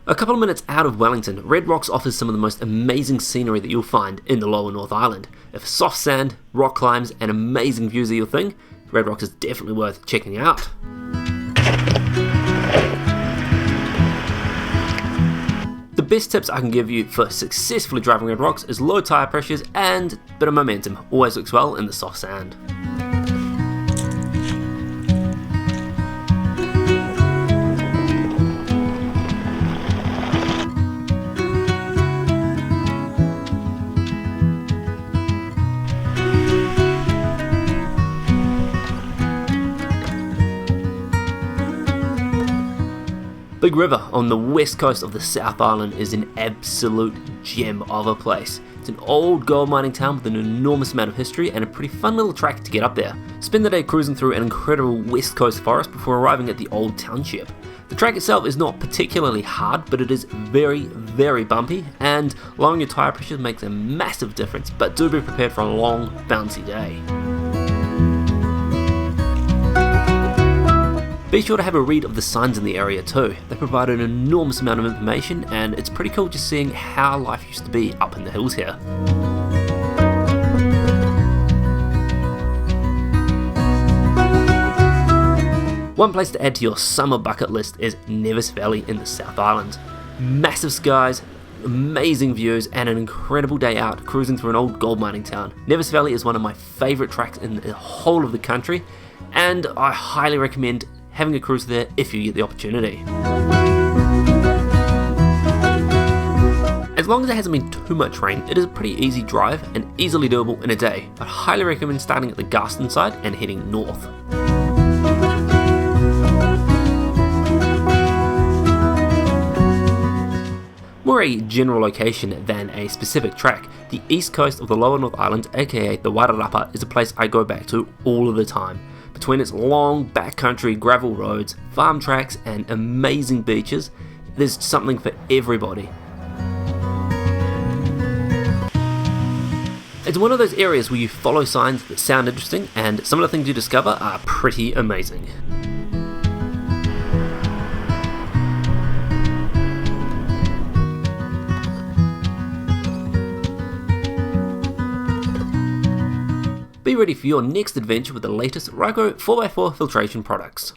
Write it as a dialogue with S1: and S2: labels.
S1: A couple of minutes out of Wellington, Red Rocks offers some of the most amazing scenery that you'll find in the lower North Island. If soft sand, rock climbs and amazing views are your thing, Red Rocks is definitely worth checking out. The best tips I can give you for successfully driving Red Rocks is low tyre pressures and a bit of momentum. Always looks well in the soft sand. Big River on the west coast of the South Island is an absolute gem of a place. It's an old gold mining town with an enormous amount of history and a pretty fun little track to get up there. Spend the day cruising through an incredible west coast forest before arriving at the old township. The track itself is not particularly hard, but it is very bumpy, and lowering your tyre pressure makes a massive difference, but do be prepared for a long, bouncy day. Be sure to have a read of the signs in the area too. They provide an enormous amount of information and it's pretty cool just seeing how life used to be up in the hills here. One place to add to your summer bucket list is Nevis Valley in the South Island. Massive skies, amazing views and an incredible day out cruising through an old gold mining town. Nevis Valley is one of my favourite tracks in the whole of the country and I highly recommend having a cruise there if you get the opportunity. As long as there hasn't been too much rain, it is a pretty easy drive and easily doable in a day. I'd highly recommend starting at the Garston side and heading north. More a general location than a specific track, the east coast of the lower North Island, aka the WAIRARAPA, is a place I go back to all of the time. Between its long backcountry gravel roads, farm tracks and amazing beaches, there's something for everybody. It's one of those areas where you follow signs that sound interesting and some of the things you discover are pretty amazing. Be ready for your next adventure with the latest Ryco 4x4 filtration products.